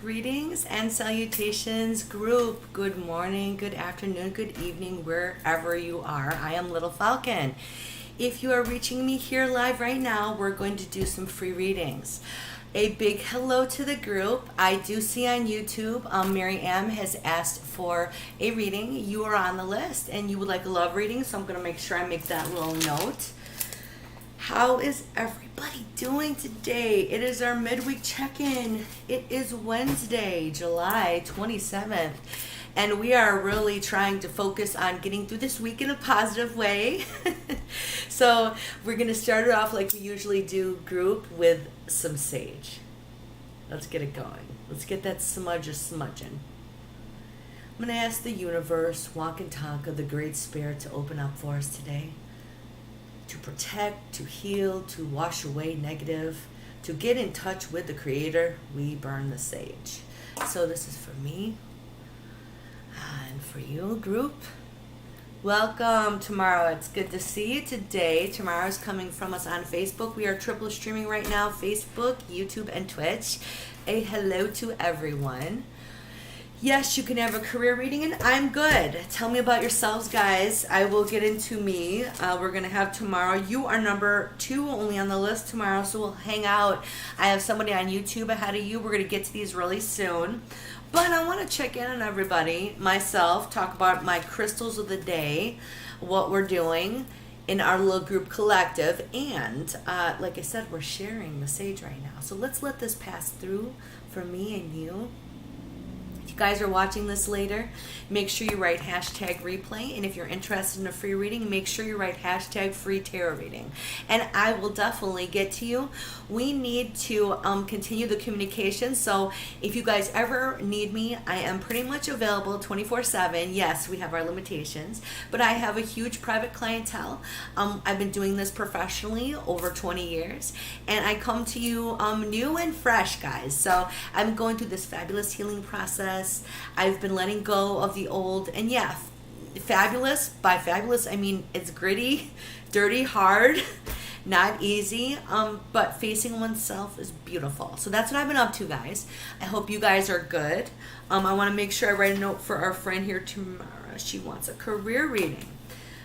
Greetings and salutations, group. Good morning, good afternoon, good evening, wherever you are. I am Little Falcon. If you are reaching me here live right now, we're going to do some free readings. A big hello to the group. I do see on YouTube, Mary Ann has asked for a reading. You are on the list and you would like a love reading, so I'm going to make sure I make that little note. How is everybody doing today? It is our midweek check-in. It is Wednesday, July 27th, and we are really trying to focus on getting through this week in a positive way. So we're going to start it off like we usually do, group, with some sage. Let's get it going. Let's get that smudge smudging. I'm going to ask the universe, walk and talk of the Great Spirit to open up for us today. To protect, to heal, to wash away negative, to get in touch with the Creator, we burn the sage. So this is for me and for you, group. Welcome, Tamara. It's good to see you today. Tamara is coming from us on Facebook. We are triple streaming right now, Facebook, YouTube, and Twitch. A hello to everyone. Yes, you can have a career reading, and I'm good. Tell me about yourselves, guys. I will get into me. We're going to have tomorrow. You are number 2 only on the list tomorrow, so we'll hang out. I have somebody on YouTube ahead of you. We're going to get to these really soon. But I want to check in on everybody, myself, talk about my crystals of the day, what we're doing in our little group collective, and like I said, we're sharing the sage right now. So let's let this pass through for me and you. You guys are watching this later, make sure you write hashtag replay, and if you're interested in a free reading, make sure you write hashtag free tarot reading, and I will definitely get to you. We need to continue the communication, so if you guys ever need me, I am pretty much available 24/7. Yes, we have our limitations, but I have a huge private clientele. I've been doing this professionally over 20 years, and I come to you new and fresh, guys. So I'm going through this fabulous healing process. I've been letting go of the old, and yeah, fabulous. By fabulous, I mean it's gritty, dirty, hard, not easy, but facing oneself is beautiful. So that's what I've been up to, guys. I hope you guys are good. I want to make sure I write a note for our friend here tomorrow. She wants a career reading.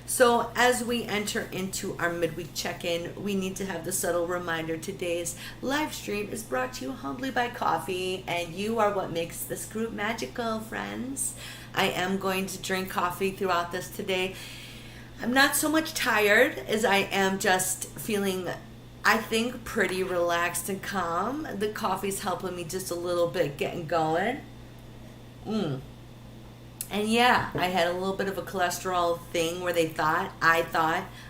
So as we enter into our midweek check-in, we need to have the subtle reminder today's live stream is brought to you humbly by coffee, and you are what makes this group magical, friends. I am going to drink coffee throughout this today. I'm not so much tired as I am just feeling, I think, pretty relaxed and calm. The coffee's helping me just a little bit getting going. And yeah, I had a little bit of a cholesterol thing where I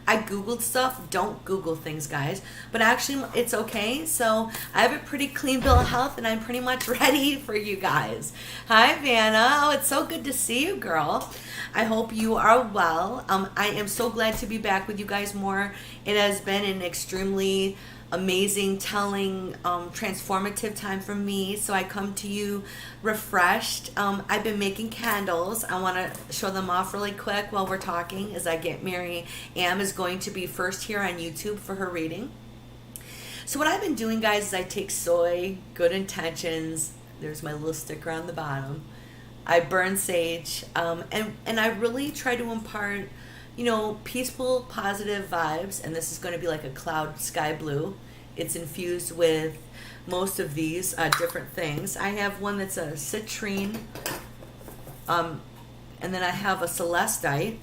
Googled stuff. Don't Google things, guys. But actually, it's okay. So I have a pretty clean bill of health, and I'm pretty much ready for you guys. Hi, Vanna. Oh, it's so good to see you, girl. I hope you are well. I am so glad to be back with you guys more. It has been an extremely amazing, telling, transformative time for me, so I come to you refreshed. I've been making candles. I want to show them off really quick while we're talking as I get Mary Ann is going to be first here on YouTube for her reading. So what I've been doing, guys, is I take soy, good intentions, there's my little sticker on the bottom, I burn sage, and I really try to impart peaceful, positive vibes, and this is going to be like a cloud sky blue. It's infused with most of these different things. I have one that's a citrine, and then I have a celestite,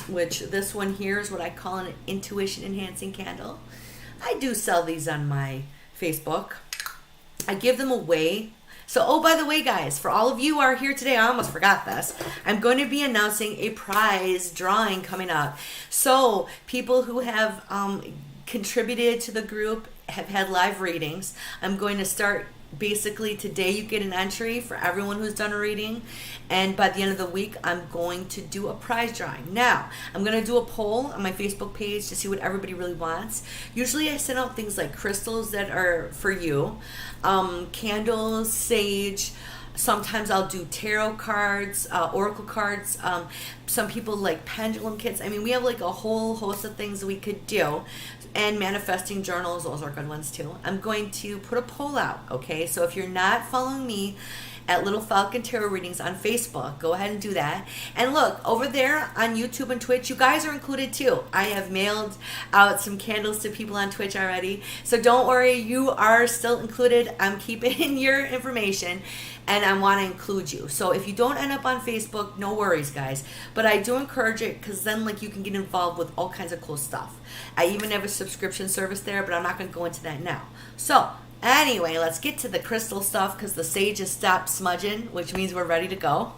which this one here is what I call an intuition enhancing candle. I do sell these on my Facebook. I give them away. So, oh, by the way, guys, for all of you who are here today, I almost forgot this. I'm going to be announcing a prize drawing coming up. So, people who have contributed to the group have had live readings. I'm going to start basically today. You get an entry for everyone who's done a reading, and by the end of the week I'm going to do a prize drawing. Now I'm going to do a poll on my Facebook page to see what everybody really wants. Usually I send out things like crystals that are for you, candles, sage. Sometimes I'll do tarot cards, oracle cards. Some people like pendulum kits. I mean, we have like a whole host of things we could do. and manifesting journals, those are good ones too. I'm going to put a poll out, okay? So if you're not following me at Little Falcon Tarot Readings on Facebook, go ahead and do that. And look, over there on YouTube and Twitch, you guys are included too. I have mailed out some candles to people on Twitch already. So don't worry, you are still included. I'm keeping your information and I want to include you. So if you don't end up on Facebook, no worries, guys. But I do encourage it because then like you can get involved with all kinds of cool stuff. I even have a subscription service there, but I'm not going to go into that now. So anyway, let's get to the crystal stuff because the sage has stopped smudging, which means we're ready to go.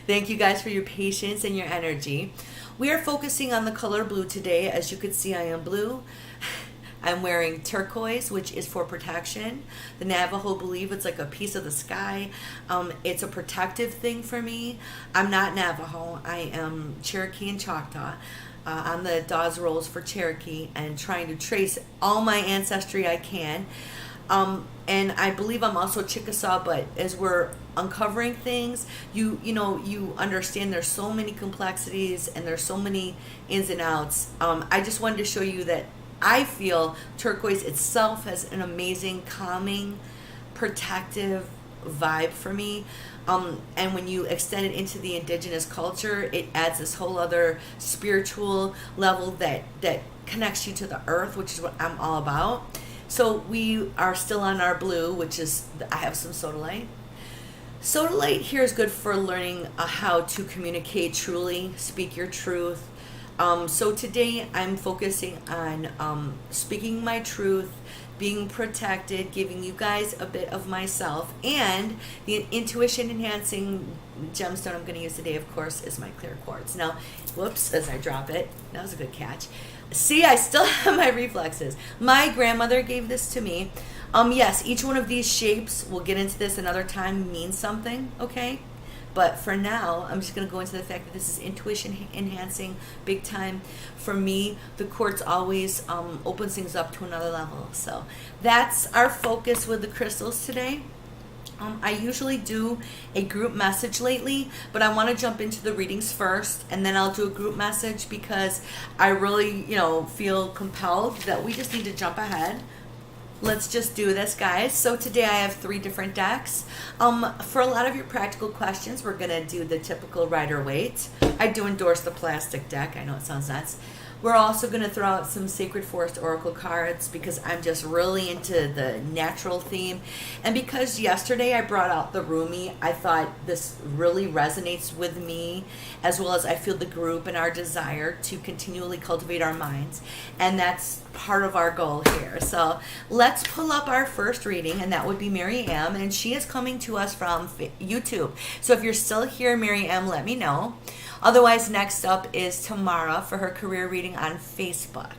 Thank you guys for your patience and your energy. We are focusing on the color blue today. As you can see, I am blue. I'm wearing turquoise, which is for protection. The Navajo believe it's like a piece of the sky. It's a protective thing for me. I'm not Navajo. I am Cherokee and Choctaw. On the Dawes Rolls for Cherokee and trying to trace all my ancestry I can. And I believe I'm also Chickasaw, but as we're uncovering things, you understand there's so many complexities and there's so many ins and outs. I just wanted to show you that I feel turquoise itself has an amazing, calming, protective vibe for me. And when you extend it into the indigenous culture, it adds this whole other spiritual level that connects you to the earth, which is what I'm all about. So we are still on our blue, which is, I have some sodalite. Sodalite here is good for learning how to communicate truly, speak your truth. So today I'm focusing on speaking my truth, being protected, giving you guys a bit of myself, and the intuition enhancing gemstone I'm going to use today, of course, is my clear quartz. Now, whoops, as I drop it, that was a good catch. See, I still have my reflexes. My grandmother gave this to me. Yes, each one of these shapes, we'll get into this another time, means something, okay? But for now, I'm just going to go into the fact that this is intuition enhancing big time. For me, the quartz always opens things up to another level. So that's our focus with the crystals today. I usually do a group message lately, but I want to jump into the readings first, and then I'll do a group message because I really, feel compelled that we just need to jump ahead. Let's just do this, guys. So today I have 3 different decks. For a lot of your practical questions, we're going to do the typical Rider-Waite. I do endorse the plastic deck. I know it sounds nuts. We're also going to throw out some Sacred Forest Oracle cards because I'm just really into the natural theme. And because yesterday I brought out the Rumi, I thought this really resonates with me, as well as I feel the group and our desire to continually cultivate our minds. And that's part of our goal here. So let's pull up our first reading, and that would be Mary M. And she is coming to us from YouTube. So if you're still here, Mary M., let me know. Otherwise, next up is Tamara for her career reading on Facebook.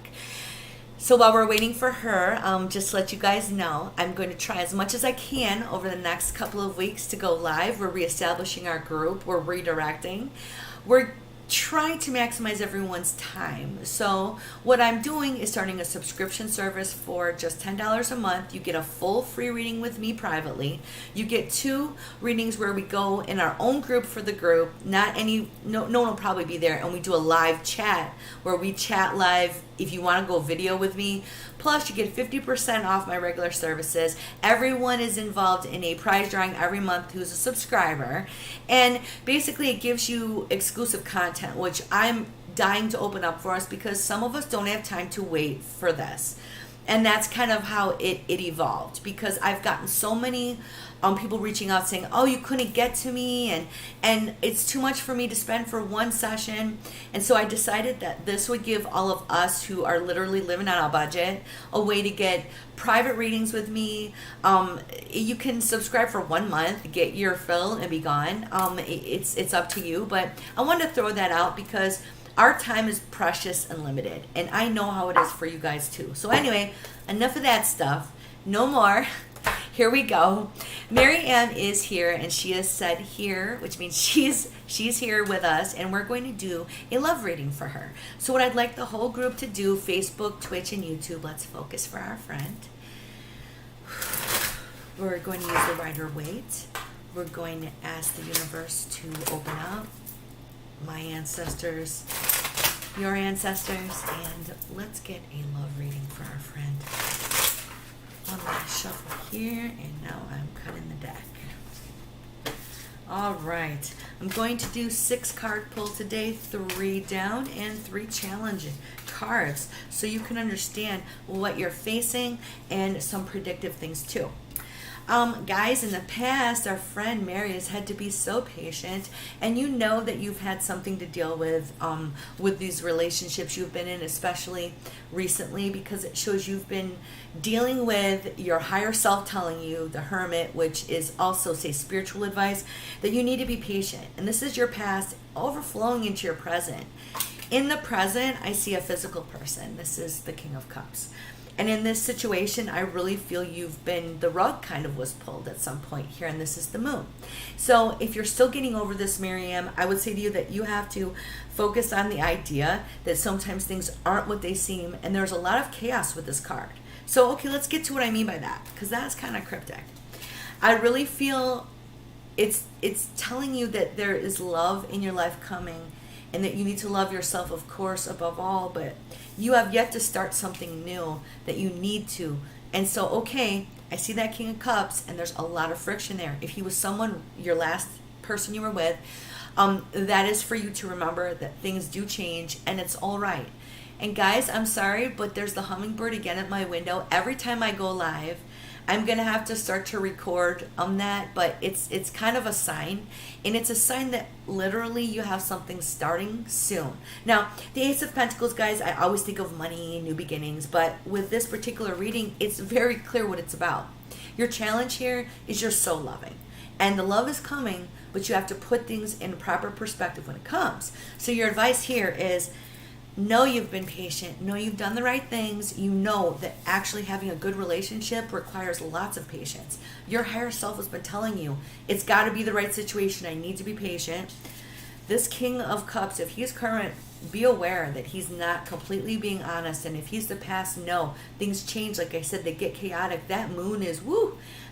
So while we're waiting for her, just to let you guys know, I'm going to try as much as I can over the next couple of weeks to go live. We're reestablishing our group. We're redirecting. We're trying to maximize everyone's time. So what I'm doing is starting a subscription service for just $10 a month. You get a full free reading with me privately. You get 2 readings where we go in our own group for the group. No one will probably be there, and we do a live chat where we chat live if you want to go video with me. Plus, you get 50% off my regular services. Everyone is involved in a prize drawing every month who's a subscriber. And basically, it gives you exclusive content, which I'm dying to open up for us because some of us don't have time to wait for this. And that's kind of how it evolved, because I've gotten so many people reaching out saying, oh, you couldn't get to me, and it's too much for me to spend for one session. And so I decided that this would give all of us who are literally living on a budget a way to get private readings with me. You can subscribe for 1 month, get your fill, and be gone. It's up to you, but I wanted to throw that out because our time is precious and limited, and I know how it is for you guys too. So anyway, enough of that stuff. No more. Here we go. Mary Ann is here, and she is set here, which means she's here with us, and we're going to do a love reading for her. So what I'd like the whole group to do, Facebook, Twitch, and YouTube, let's focus for our friend. We're going to use the Rider-Waite. We're going to ask the universe to open up. My ancestors, your ancestors, and let's get a love reading for our friend. One last shuffle here, and now I'm cutting the deck. All right, I'm going to do 6 card pull today, 3 down and 3 challenging cards, so you can understand what you're facing and some predictive things too. Guys, in the past, our friend Mary has had to be so patient, and you know that you've had something to deal with these relationships you've been in, especially recently, because it shows you've been dealing with your higher self telling you, the Hermit, which is also, say, spiritual advice, that you need to be patient. And this is your past overflowing into your present. In the present, I see a physical person. This is the King of Cups. And in this situation, I really feel the rug kind of was pulled at some point here, and this is the Moon. So if you're still getting over this, Miriam, I would say to you that you have to focus on the idea that sometimes things aren't what they seem, and there's a lot of chaos with this card. So, okay, let's get to what I mean by that, because that's kind of cryptic. I really feel it's telling you that there is love in your life coming, and that you need to love yourself, of course, above all, but you have yet to start something new that you need to. And so, okay, I see that King of Cups, and there's a lot of friction there. If he was someone, your last person you were with, that is for you to remember that things do change, and it's all right. And guys, I'm sorry, but there's the hummingbird again at my window. Every time I go live, I'm going to have to start to record that, but it's kind of a sign, and it's a sign that literally you have something starting soon. Now, the Ace of Pentacles, guys, I always think of money, new beginnings, but with this particular reading, it's very clear what it's about. Your challenge here is you're so loving, and the love is coming, but you have to put things in proper perspective when it comes. So your advice here is, know you've been patient, know you've done the right things, you know that actually having a good relationship requires lots of patience. Your higher self has been telling you, it's got to be the right situation, I need to be patient. This King of Cups, if he's current, be aware that he's not completely being honest, and if he's the past, no, things change, like I said, they get chaotic. That Moon is,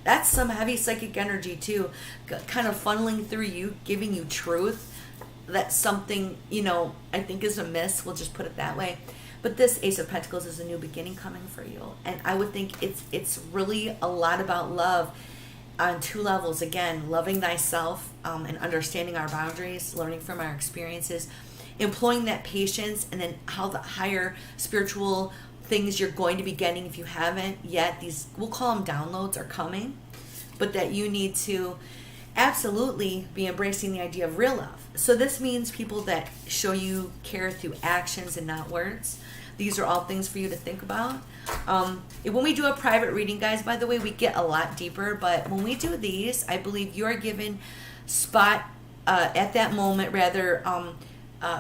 that's some heavy psychic energy too, kind of funneling through you, giving you truth. That's something, I think is amiss. We'll just put it that way. But this Ace of Pentacles is a new beginning coming for you. And I would think it's really a lot about love on 2 levels. Again, loving thyself and understanding our boundaries, learning from our experiences, employing that patience, and then how the higher spiritual things you're going to be getting, if you haven't yet, these, we'll call them downloads, are coming. But that you need to absolutely be embracing the idea of real love. So this means people that show you care through actions and not words. These are all things for you to think about. When we do a private reading, guys, by the way, we get a lot deeper, but when we do these, I believe you are given spot at that moment, rather,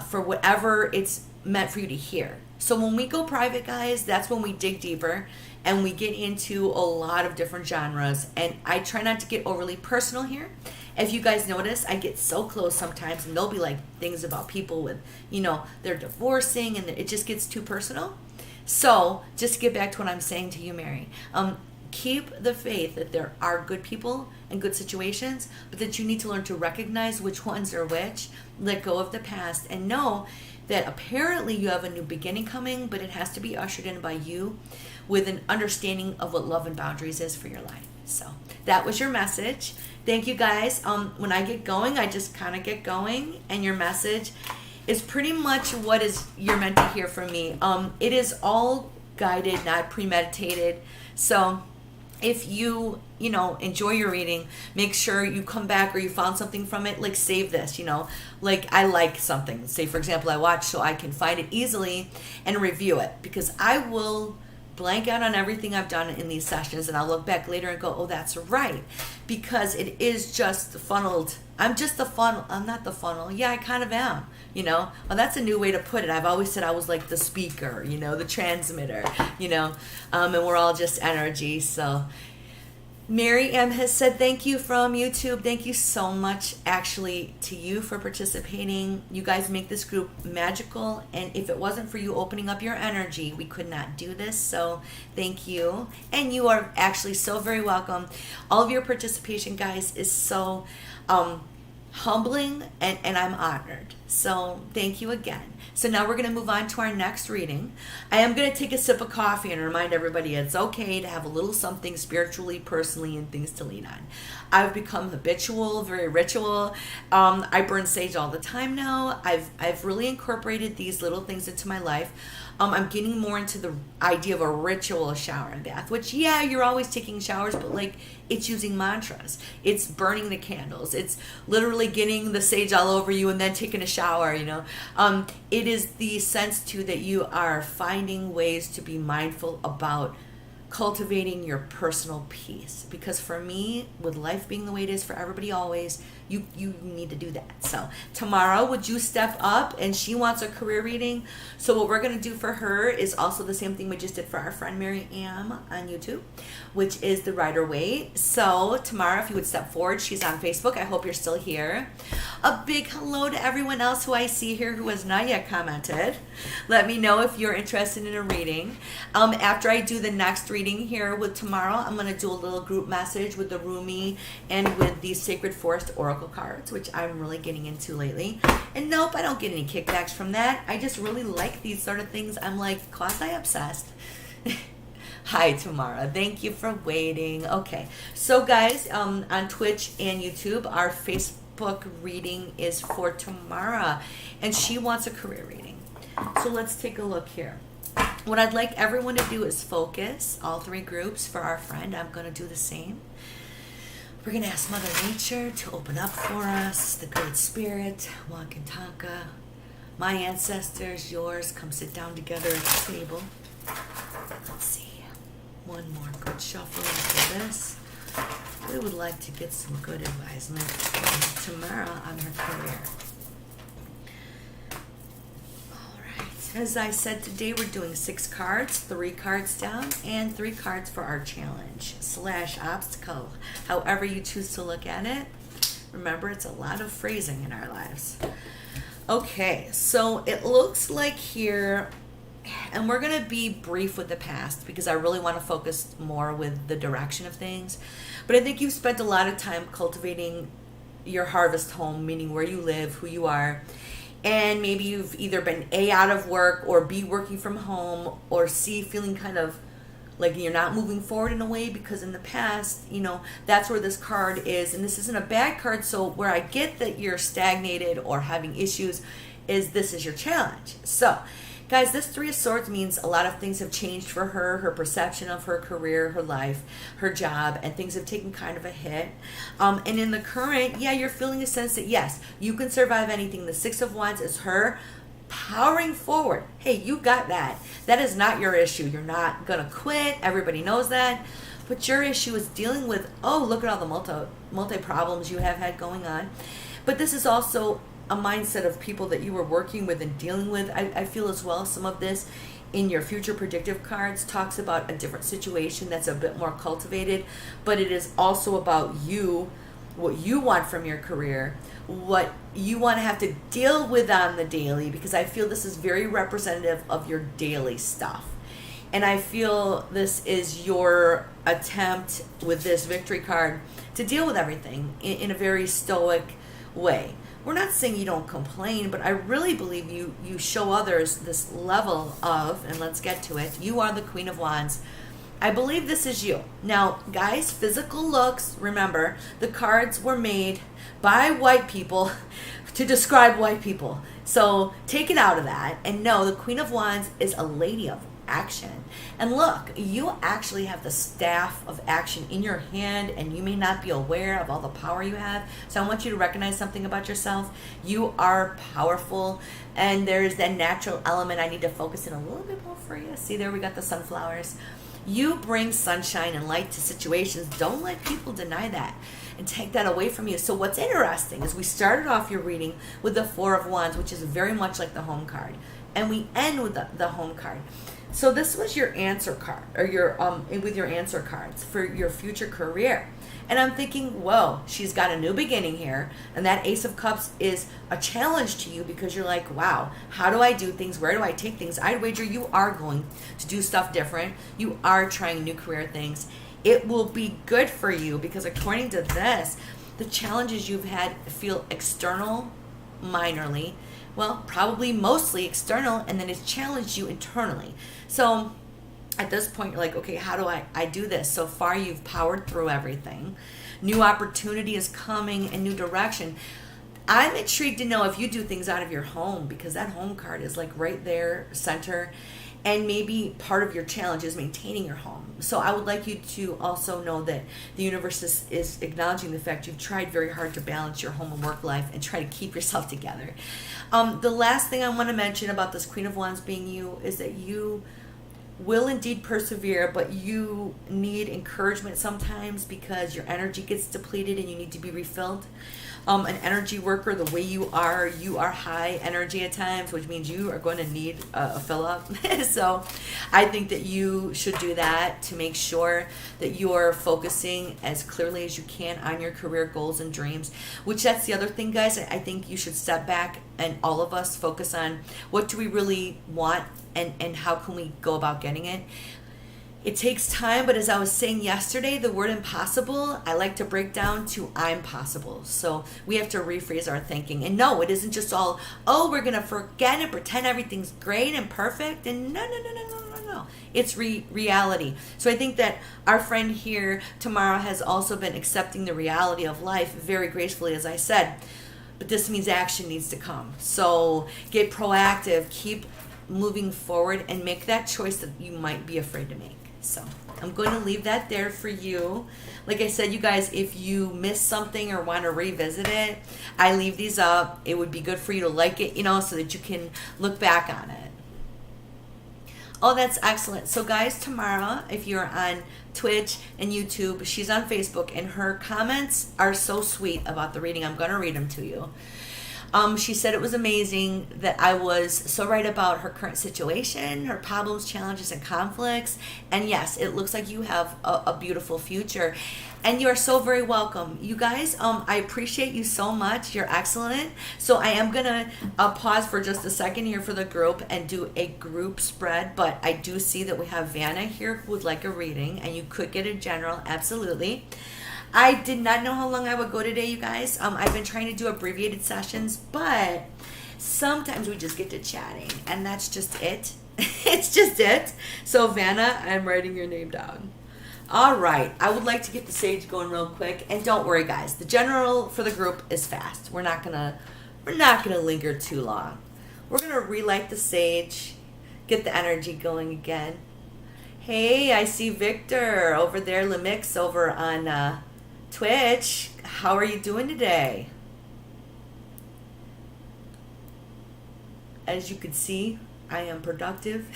for whatever it's meant for you to hear. So when we go private, guys, that's when we dig deeper and we get into a lot of different genres. And I try not to get overly personal here. If you guys notice, I get so close sometimes, and there'll be like things about people with, they're divorcing, and it just gets too personal. So just to get back to what I'm saying to you, Mary, keep the faith that there are good people and good situations, but that you need to learn to recognize which ones are which, let go of the past, and know that apparently you have a new beginning coming, but it has to be ushered in by you with an understanding of what love and boundaries is for your life. So that was your message. Thank you, guys. When I get going, I just kind of get going, and your message is pretty much what you're meant to hear from me. It is all guided, not premeditated. So if you enjoy your reading, make sure you come back, or you found something from it, like save this, like I like something, say for example I watch, so I can find it easily and review it, because I will blank out on everything I've done in these sessions, and I'll look back later and go, oh, that's right, because it is just funneled. I'm just the funnel. I'm not the funnel. Yeah, I kind of am. Well, that's a new way to put it. I've always said I was like the speaker, the transmitter, and we're all just energy. So Mary M has said thank you from YouTube. Thank you so much, actually, to you for participating. You guys make this group magical, and if it wasn't for you opening up your energy, we could not do this. So thank you, and you are actually so very welcome. All of your participation, guys, is so humbling, and I'm honored. So thank you again. So now we're going to move on to our next reading. I am going to take a sip of coffee and remind everybody it's okay to have a little something spiritually, personally, and things to lean on. I've become habitual, very ritual. I burn sage all the time now. I've really incorporated these little things into my life. I'm getting more into the idea of a ritual shower and bath, which, yeah, you're always taking showers, but like it's using mantras. It's burning the candles. It's literally getting the sage all over you and then taking a shower, you know. It is the sense, too, that you are finding ways to be mindful about cultivating your personal peace, because for me, with life being the way it is for everybody always, you need to do that. So tomorrow, would you step up? And she wants a career reading. So what we're going to do for her is also the same thing we just did for our friend Mary Ann on YouTube, which is the Rider Waite. So tomorrow, if you would step forward, she's on Facebook. I hope you're still here. A big hello to everyone else who I see here who has not yet commented. Let me know if you're interested in a reading. After I do the next reading here with tomorrow, I'm going to do a little group message with the Rumi and with the Sacred Forest Oracle cards, which I'm really getting into lately. And nope, I don't get any kickbacks from that. I just really like these sort of things. I'm like quasi-obsessed. Hi, Tamara. Thank you for waiting. Okay, so guys, on Twitch and YouTube, our Facebook reading is for Tamara, and she wants a career reading. So let's take a look here. What I'd like everyone to do is focus, all three groups, for our friend. I'm going to do the same. We're going to ask Mother Nature to open up for us, the Great Spirit, Wakantanka, my ancestors, yours, come sit down together at the table. Let's see, one more good shuffle after this. We would like to get some good advisement from Tamara on her career. As I said, today we're doing 6 cards, 3 cards down, and 3 cards for our challenge / obstacle. However you choose to look at it. Remember, it's a lot of phrasing in our lives. Okay, so it looks like here, and we're going to be brief with the past because I really want to focus more with the direction of things. But I think you've spent a lot of time cultivating your harvest home, meaning where you live, who you are. And maybe you've either been A, out of work, or B, working from home, or C, feeling kind of like you're not moving forward in a way, because in the past, you know, that's where this card is. And this isn't a bad card, so where I get that you're stagnated or having issues is this is your challenge. So, guys, this 3 of Swords means a lot of things have changed for her, her perception of her career, her life, her job, and things have taken kind of a hit. And in the current, yeah, you're feeling a sense that, yes, you can survive anything. The 6 of Wands is her powering forward. Hey, you got that. That is not your issue. You're not going to quit. Everybody knows that. But your issue is dealing with, oh, look at all the multi problems you have had going on. But this is also a mindset of people that you were working with and dealing with. I feel as well some of this in your future predictive cards talks about a different situation that's a bit more cultivated, but it is also about you, what you want from your career, what you want to have to deal with on the daily, because I feel this is very representative of your daily stuff. And I feel this is your attempt with this victory card to deal with everything in a very stoic way. We're not saying you don't complain, but I really believe you show others this level of, and let's get to it, you are the Queen of Wands. I believe this is you. Now, guys, physical looks, remember, the cards were made by white people to describe white people. So take it out of that and know the Queen of Wands is a lady of action. And look, you actually have the staff of action in your hand, and you may not be aware of all the power you have. So I want you to recognize something about yourself. You are powerful, and there's that natural element I need to focus in a little bit more for you. See, there we got the sunflowers. You bring sunshine and light to situations. Don't let people deny that and take that away from you. So what's interesting is we started off your reading with the 4 of Wands, which is very much like the home card, and we end with the home card. So this was your answer card, or your with your answer cards for your future career. And I'm thinking, whoa, she's got a new beginning here. And that Ace of Cups is a challenge to you, because you're like, wow, how do I do things? Where do I take things? I'd wager you are going to do stuff different. You are trying new career things. It will be good for you, because according to this, the challenges you've had feel external, minorly, well, probably mostly external, and then it's challenged you internally. So at this point, you're like, okay, how do I do this? So far, you've powered through everything. New opportunity is coming in new direction. I'm intrigued to know if you do things out of your home, because that home card is like right there, center, and maybe part of your challenge is maintaining your home. So I would like you to also know that the universe is acknowledging the fact you've tried very hard to balance your home and work life and try to keep yourself together. The last thing I want to mention about this Queen of Wands being you is that you will indeed persevere, but you need encouragement sometimes because your energy gets depleted and you need to be refilled. An energy worker, the way you are high energy at times, which means you are going to need a fill up. So I think that you should do that to make sure that you're focusing as clearly as you can on your career goals and dreams, which that's the other thing, guys. I think you should step back and all of us focus on what do we really want and how can we go about getting it. It takes time, but as I was saying yesterday, the word impossible, I like to break down to I'm possible. So we have to rephrase our thinking. And no, it isn't just all, oh, we're going to forget and pretend everything's great and perfect. And no. It's reality. So I think that our friend here, Tamara, has also been accepting the reality of life very gracefully, as I said. But this means action needs to come. So get proactive, keep moving forward, and make that choice that you might be afraid to make. So I'm going to leave that there for you. Like I said, you guys, if you miss something or want to revisit it, I leave these up. It would be good for you to like it, so that you can look back on it. Oh, that's excellent. So guys, Tamara, if you're on Twitch and YouTube, she's on Facebook, and her comments are so sweet about the reading. I'm going to read them to you. She said it was amazing that I was so right about her current situation, her problems, challenges, and conflicts. And yes, it looks like you have a beautiful future. And you are so very welcome. You guys, I appreciate you so much. You're excellent. So I am going to pause for just a second here for the group and do a group spread. But I do see that we have Vanna here who would like a reading. And you could get a general, absolutely. I did not know how long I would go today, you guys. I've been trying to do abbreviated sessions, but sometimes we just get to chatting, and that's just it. It's just it. So, Vanna, I'm writing your name down. All right. I would like to get the sage going real quick, and don't worry, guys. The general for the group is fast. We're not gonna linger too long. We're gonna relight the sage, get the energy going again. Hey, I see Victor over there, Lemix over on Twitch. How are you doing today? As you can see, I am productive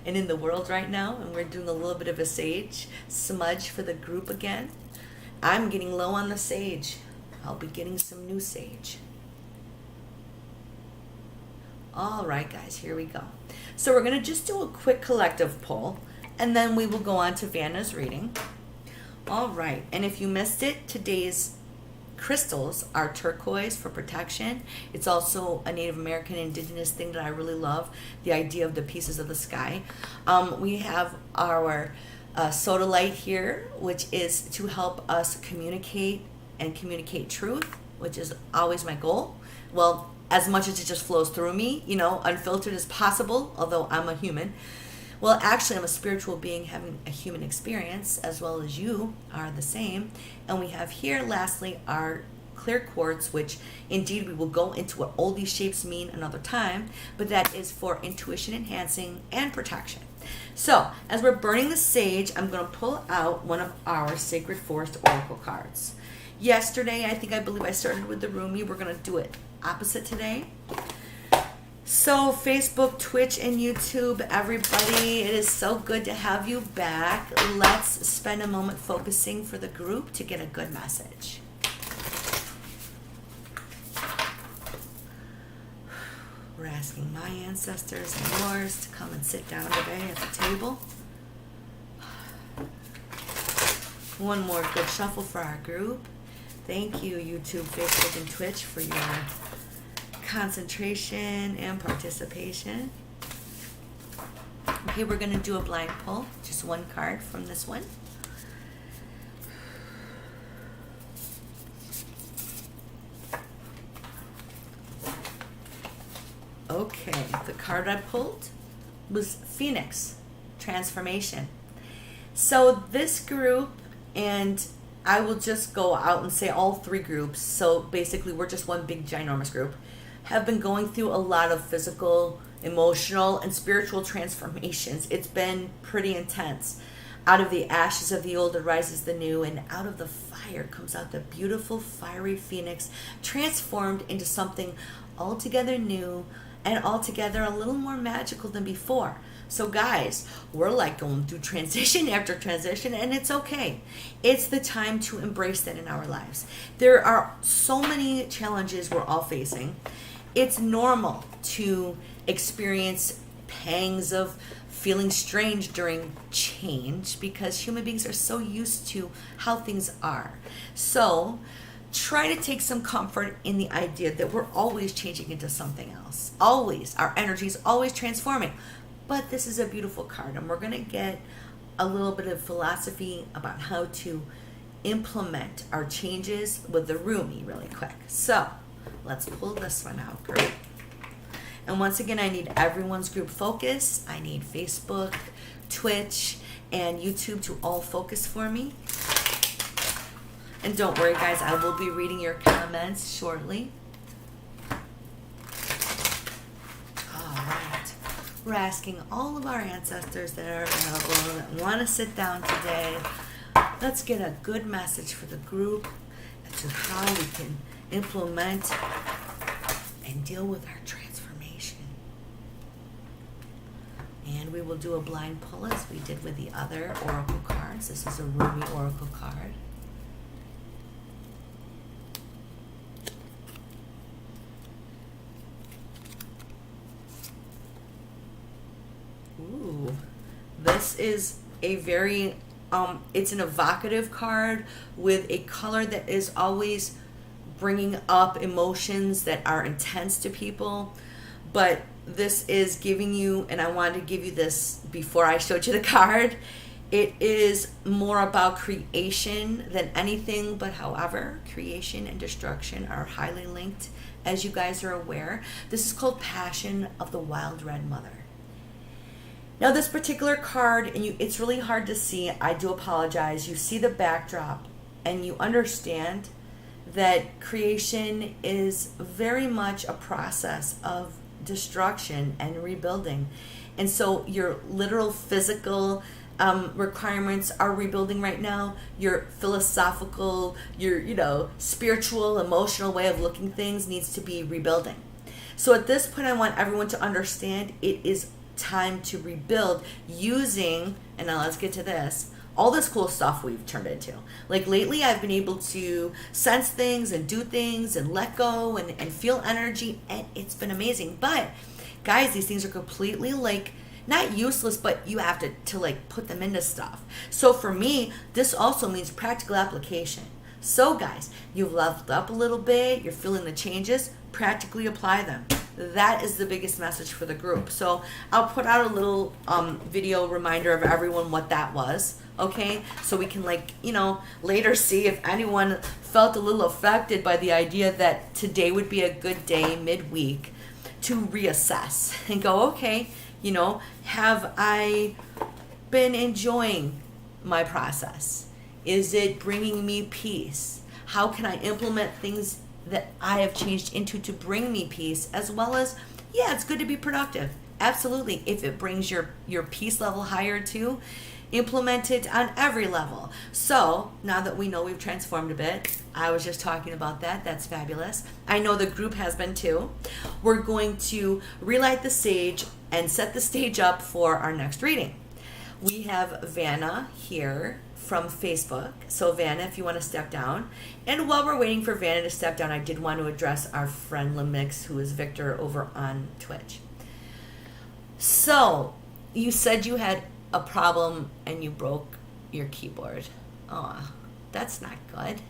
and in the world right now, and we're doing a little bit of a sage smudge for the group again. I'm getting low on the sage. I'll be getting some new sage. All right, guys, here we go. So we're going to just do a quick collective pull, and then we will go on to Vanna's reading. All right, and if you missed it, today's crystals are turquoise for protection. It's also a Native American indigenous thing that I really love, the idea of the pieces of the sky. We have our sodalite here, which is to help us communicate and communicate truth, which is always my goal. Well, as much as it just flows through me, unfiltered as possible, although I'm a human. Well, actually, I'm a spiritual being having a human experience, as well as you are the same. And we have here, lastly, our clear quartz, which indeed we will go into what all these shapes mean another time, but that is for intuition enhancing and protection. So, as we're burning the sage, I'm going to pull out one of our Sacred Forest Oracle cards. Yesterday, I believe I started with the Rumi. We're going to do it opposite today. So Facebook, Twitch, and YouTube, everybody, it is so good to have you back. Let's spend a moment focusing for the group to get a good message. We're asking my ancestors and yours to come and sit down today at the table. One more good shuffle for our group. Thank you, YouTube, Facebook, and Twitch, for your concentration and participation. Okay, we're going to do a blind pull, just one card from this one. Okay, the card I pulled was Phoenix, transformation. So this group, and I will just go out and say all three groups, so basically we're just one big ginormous group, have been going through a lot of physical, emotional, and spiritual transformations. It's been pretty intense. Out of the ashes of the old arises the new, and out of the fire comes out the beautiful fiery phoenix, transformed into something altogether new and altogether a little more magical than before. So guys, we're like going through transition after transition, and it's okay. It's the time to embrace that in our lives. There are so many challenges we're all facing. It's normal to experience pangs of feeling strange during change because human beings are so used to how things are. So try to take some comfort in the idea that we're always changing into something else. Always. Our energy is always transforming. But this is a beautiful card, and we're going to get a little bit of philosophy about how to implement our changes with the Rumi really quick. So let's pull this one out, group. And once again, I need everyone's group focus. I need Facebook, Twitch, and YouTube to all focus for me. And don't worry, guys, I will be reading your comments shortly. All right. We're asking all of our ancestors that are available that want to sit down today. Let's get a good message for the group as to how we can implement and deal with our transformation. And we will do a blind pull as we did with the other oracle cards. This is a Rumi oracle card. Ooh, this is a very, it's an evocative card with a color that is always bringing up emotions that are intense to people. But this is giving you, and I wanted to give you this before I showed you the card, it is more about creation than anything, but however, creation and destruction are highly linked, as you guys are aware. This is called Passion of the Wild Red Mother. Now this particular card, and it's really hard to see, I do apologize, you see the backdrop and you understand that creation is very much a process of destruction and rebuilding. And so your literal physical requirements are rebuilding right now. Your philosophical, your spiritual, emotional way of looking things needs to be rebuilding. So at this point, I want everyone to understand it is time to rebuild using, and now let's get to this, all this cool stuff we've turned into. Like lately, I've been able to sense things and do things and let go and feel energy, and it's been amazing. But guys, these things are completely like not useless, but you have to like put them into stuff. So for me, this also means practical application. So guys, you've leveled up a little bit, you're feeling the changes, practically apply them. That is the biggest message for the group. So I'll put out a little video reminder of everyone what that was, okay? So we can later see if anyone felt a little affected by the idea that today would be a good day midweek to reassess and go, okay, have I been enjoying my process? Is it bringing me peace? How can I implement things that I have changed into to bring me peace, as well as, yeah, it's good to be productive. Absolutely. If it brings your peace level higher too, implement it on every level. So now that we know we've transformed a bit, I was just talking about that. That's fabulous. I know the group has been too. We're going to relight the sage and set the stage up for our next reading. We have Vanna here from Facebook. So Vanna, if you want to step down. And while we're waiting for Vanna to step down, I did want to address our friend Lemix, who is Victor over on Twitch. So you said you had a problem and you broke your keyboard. Oh, that's not good.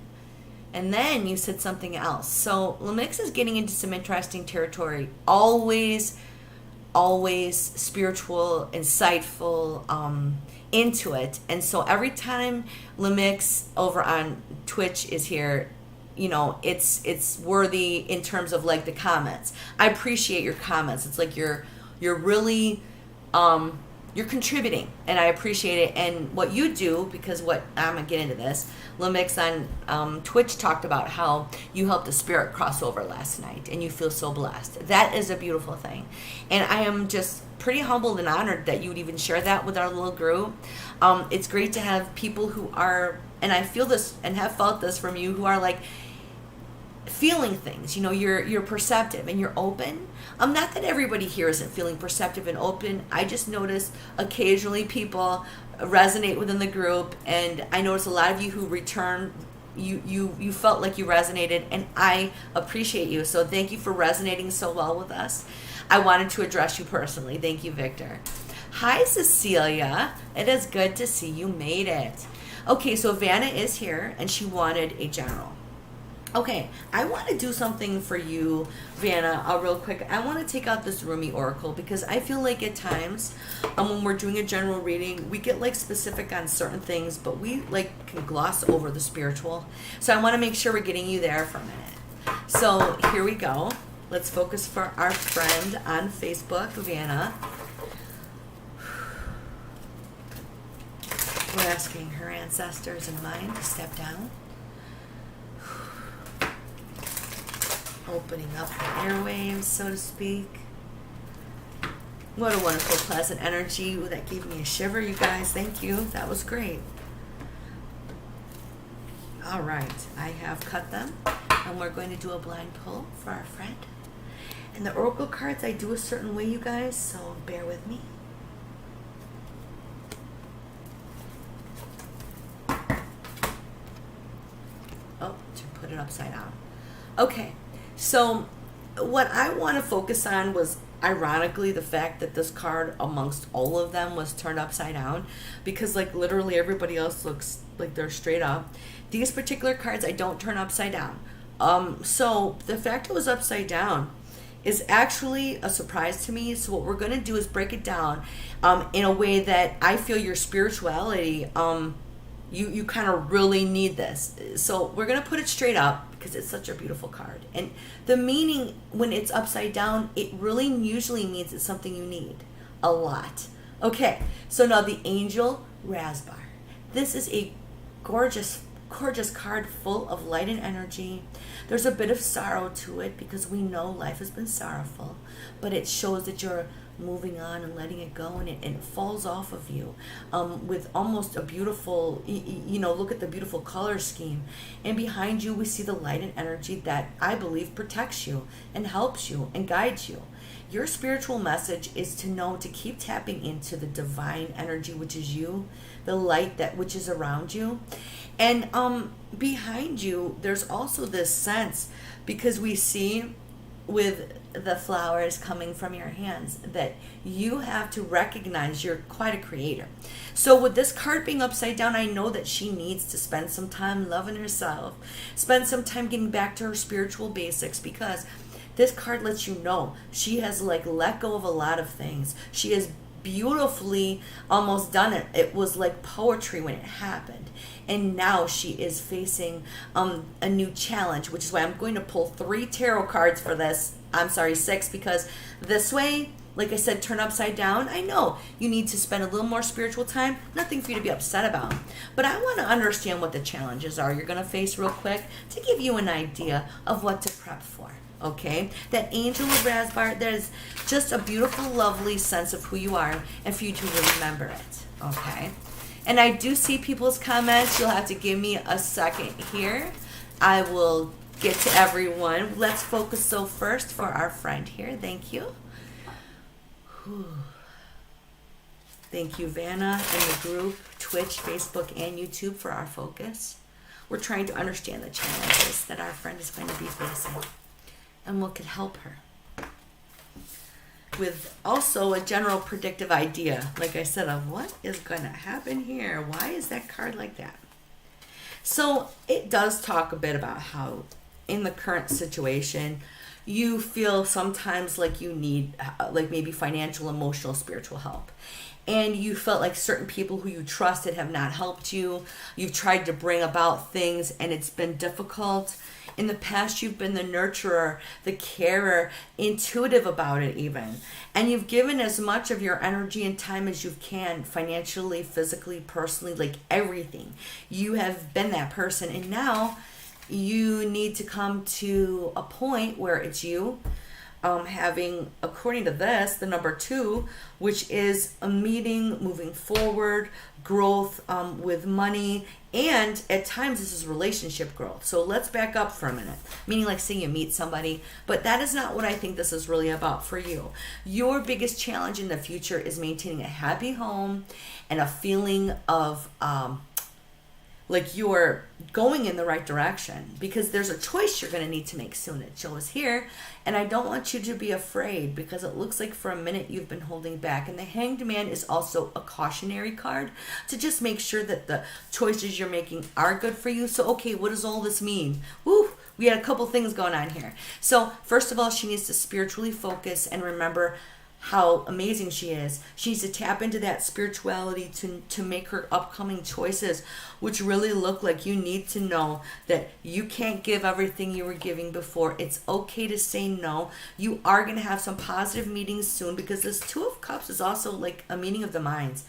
And then you said something else. So Lemix is getting into some interesting territory. Always spiritual, insightful, into it. And so every time Lemix over on Twitch is here, it's worthy in terms of like the comments. I appreciate your comments. It's like you're really you're contributing, and I appreciate it. And what you do, because what I'm gonna get into this, Lamix on Twitch talked about how you helped the spirit cross over last night, and you feel so blessed. That is a beautiful thing, and I am just pretty humbled and honored that you would even share that with our little group. It's great to have people who are, and I feel this and have felt this from you, who are like feeling things. You're perceptive and you're open. Not that everybody here isn't feeling perceptive and open. I just notice occasionally people resonate within the group, and I notice a lot of you who return, you felt like you resonated, and I appreciate you. So thank you for resonating so well with us. I wanted to address you personally. Thank you, Victor. Hi, Cecilia. It is good to see you made it. Okay, so Vanna is here, and she wanted a general. Okay, I want to do something for you, Vanna, real quick. I want to take out this Rumi Oracle, because I feel like at times when we're doing a general reading, we get like specific on certain things, but we like can gloss over the spiritual. So I want to make sure we're getting you there for a minute. So here we go. Let's focus for our friend on Facebook, Vanna. We're asking her ancestors in mind to step down. Opening up the airwaves, so to speak. What a wonderful, pleasant energy. Ooh, that gave me a shiver, you guys. Thank you. That was great. All right. I have cut them, and we're going to do a blind pull for our friend. And the oracle cards, I do a certain way, you guys, so bear with me. Oh, to put it upside down. Okay. So what I want to focus on was, ironically, the fact that this card amongst all of them was turned upside down, because like literally everybody else looks like they're straight up. These particular cards I don't turn upside down. So the fact it was upside down is actually a surprise to me. So what we're going to do is break it down in a way that I feel your spirituality, you kind of really need this. So we're going to put it straight up, because it's such a beautiful card. And the meaning, when it's upside down, it really usually means it's something you need a lot. Okay, so now the Angel Raspar. This is a gorgeous, gorgeous card full of light and energy. There's a bit of sorrow to it, because we know life has been sorrowful, but it shows that you're moving on and letting it go, and it falls off of you with almost a beautiful, look at the beautiful color scheme. And behind you, we see the light and energy that I believe protects you and helps you and guides you. Your spiritual message is to know to keep tapping into the divine energy, which is you, the light which is around you. And behind you, there's also this sense, because we see with the flowers coming from your hands, that you have to recognize you're quite a creator. So with this card being upside down, I know that she needs to spend some time loving herself, spend some time getting back to her spiritual basics, because this card lets you know she has like let go of a lot of things. She has beautifully almost done it. It was like poetry when it happened. And now she is facing a new challenge, which is why I'm going to pull 3 tarot cards for this. I'm sorry, 6, because this way, like I said, turn upside down. I know you need to spend a little more spiritual time. Nothing for you to be upset about. But I want to understand what the challenges are you're going to face real quick, to give you an idea of what to prep for. Okay, that Angel of Raspar, there's just a beautiful, lovely sense of who you are, and for you to remember it. Okay, and I do see people's comments. You'll have to give me a second here. I will get to everyone. Let's focus so first for our friend here. Thank you. Whew. Thank you, Vanna, and the group, Twitch, Facebook, and YouTube for our focus. We're trying to understand the challenges that our friend is going to be facing, and what could help her, with also a general predictive idea, like I said, of what is going to happen here. Why is that card like that? So it does talk a bit about how in the current situation you feel sometimes like you need like maybe financial, emotional, spiritual help. And you felt like certain people who you trusted have not helped you. You've tried to bring about things and it's been difficult. In the past, you've been the nurturer, the carer, intuitive about it even. And you've given as much of your energy and time as you can, financially, physically, personally, like everything. You have been that person. And now you need to come to a point where it's you having, according to this, the number 2, which is a meeting, moving forward, growth with money, and at times this is relationship growth. So let's back up for a minute. Meaning, like, say you meet somebody, but that is not what I think this is really about for you. Your biggest challenge in the future is maintaining a happy home and a feeling of like you're going in the right direction, because there's a choice you're going to need to make soon. It shows here, and I don't want you to be afraid, because it looks like for a minute you've been holding back. And the Hanged Man is also a cautionary card to just make sure that the choices you're making are good for you. So okay, what does all this mean? Woo, we had a couple things going on here. So first of all, she needs to spiritually focus and remember how amazing she is. She needs to tap into that spirituality to make her upcoming choices, which really look like you need to know that you can't give everything you were giving before. It's okay to say no. You are going to have some positive meetings soon, because this 2 of Cups is also like a meeting of the minds.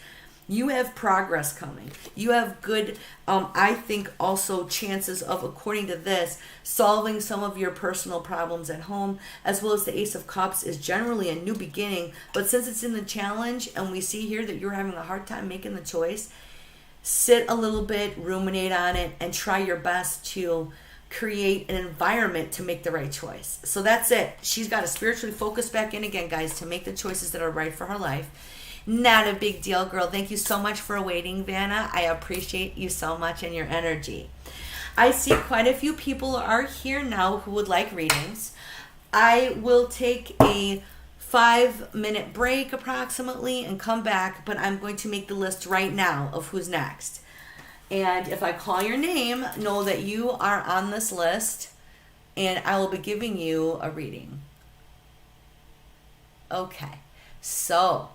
You have progress coming. You have good, I think, also chances of, according to this, solving some of your personal problems at home, as well as the Ace of Cups is generally a new beginning. But since it's in the challenge, and we see here that you're having a hard time making the choice, sit a little bit, ruminate on it, and try your best to create an environment to make the right choice. So that's it. She's got to spiritually focus back in again, guys, to make the choices that are right for her life. Not a big deal, girl. Thank you so much for waiting, Vanna. I appreciate you so much and your energy. I see quite a few people are here now who would like readings. I will take a 5-minute break approximately and come back, but I'm going to make the list right now of who's next. And if I call your name, know that you are on this list, and I will be giving you a reading. Okay, so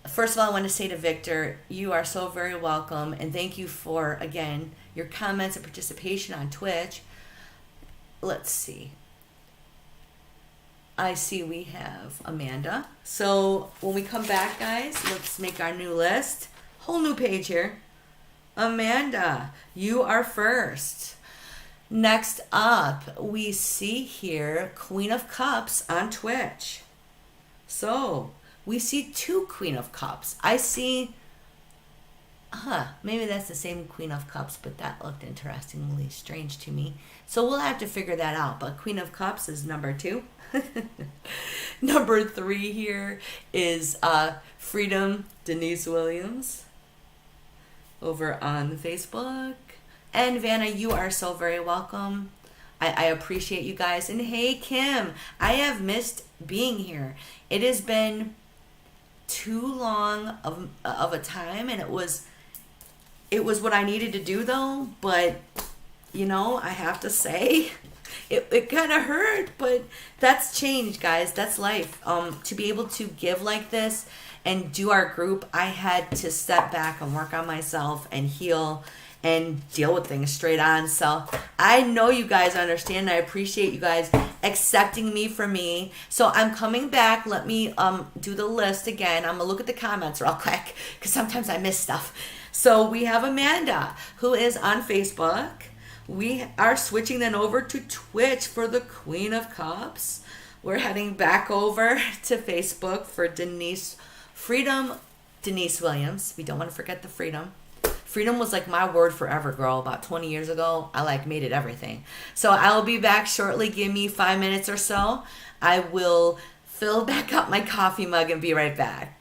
first of all, I want to say to Victor, you are so very welcome, and thank you for, again, your comments and participation on Twitch. Let's see. I see we have Amanda. So when we come back, guys, let's make our new list. Whole new page here. Amanda, you are first. Next up, we see here Queen of Cups on Twitch. So we see 2 Queen of Cups. I see, maybe that's the same Queen of Cups, but that looked interestingly strange to me. So we'll have to figure that out. But Queen of Cups is number 2. Number 3 here is Freedom Denise Williams over on Facebook. And Vanna, you are so very welcome. I appreciate you guys. And hey, Kim, I have missed being here. It has been too long of a time, and it was what I needed to do, though. But you know, I have to say it kind of hurt, but that's change, guys. That's life. To be able to give like this and do our group, I had to step back and work on myself and heal and deal with things straight on. So I know you guys understand. I appreciate you guys accepting me for me. So I'm coming back. Let me do the list again. I'm gonna look at the comments real quick, because sometimes I miss stuff. So we have Amanda, who is on Facebook. We are switching then over to Twitch for the Queen of Cups. We're heading back over to Facebook for Freedom Denise Williams. We don't want to forget the Freedom. Freedom was like my word forever, girl. About 20 years ago, I like made it everything. So I'll be back shortly. Give me 5 minutes or so. I will fill back up my coffee mug and be right back.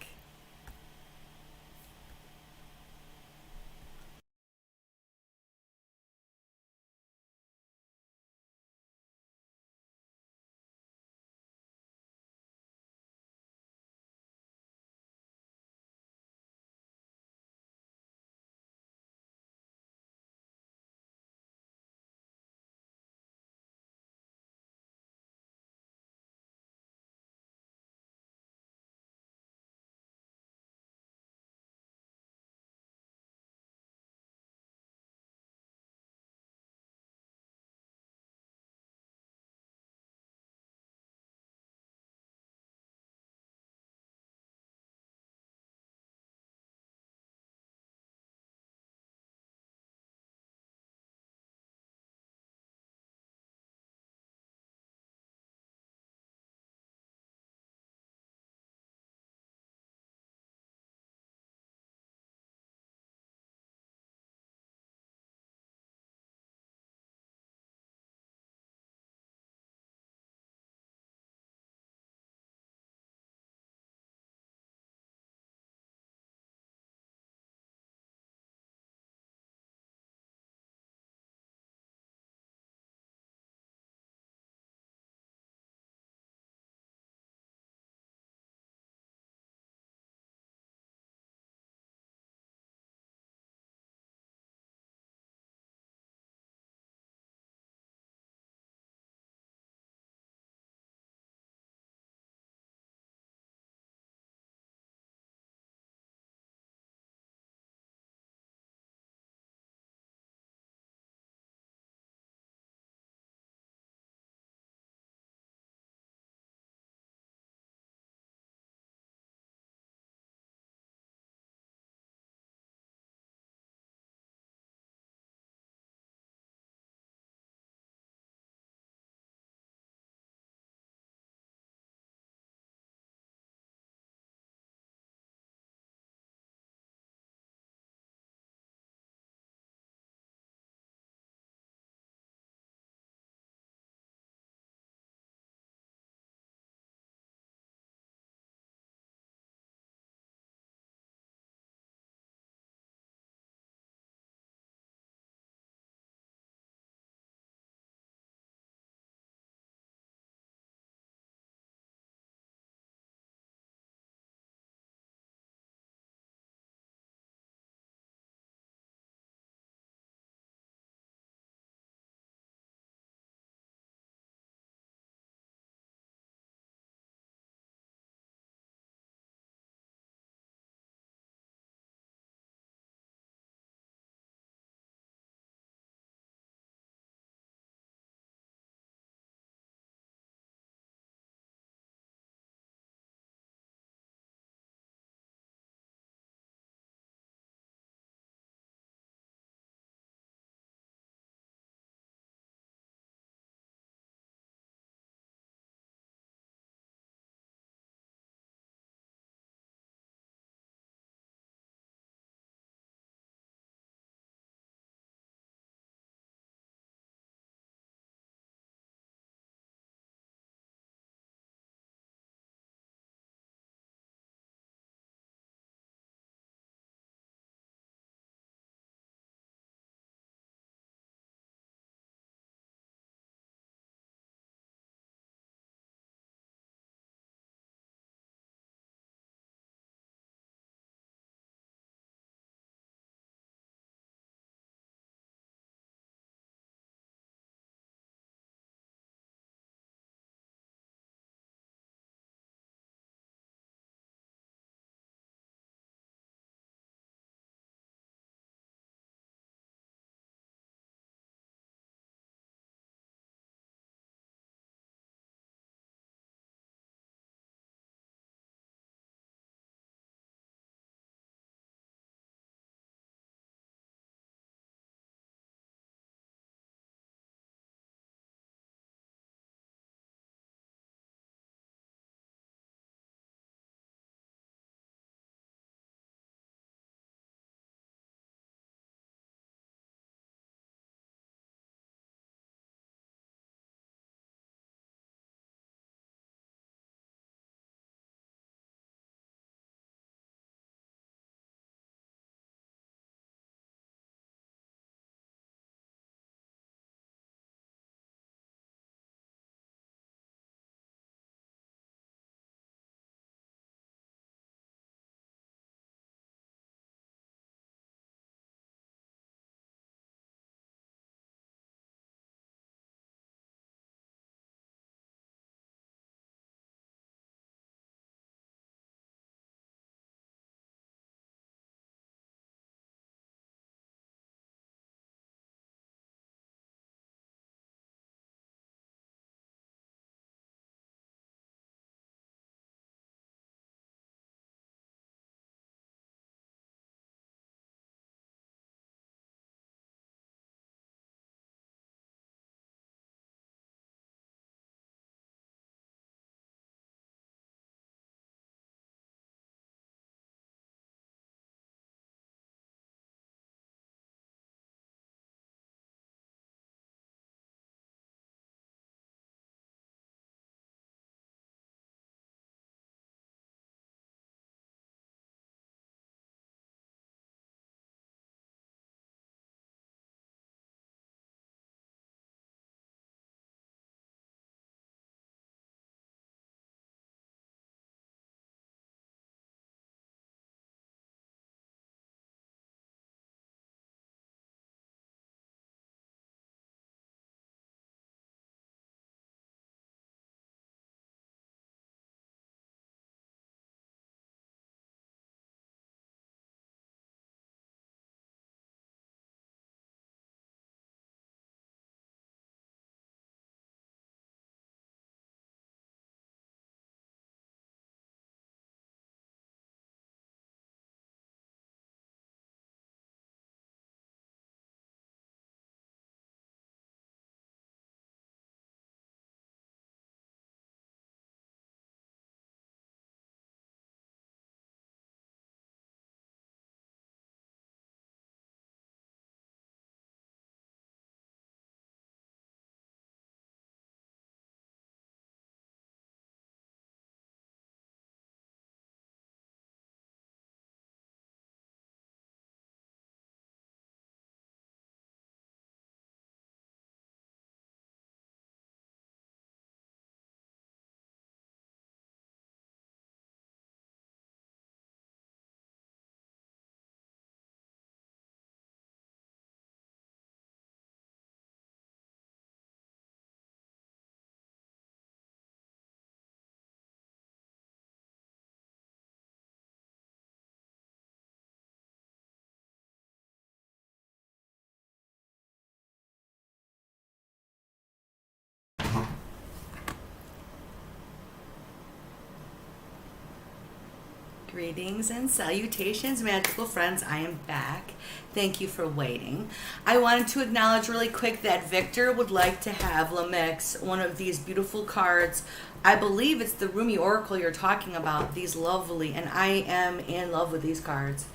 Greetings and salutations, magical friends. I am back. Thank you for waiting. I wanted to acknowledge really quick that Victor would like to have Lamix, one of these beautiful cards. I believe it's the Rumi Oracle you're talking about, these lovely, and I am in love with these cards.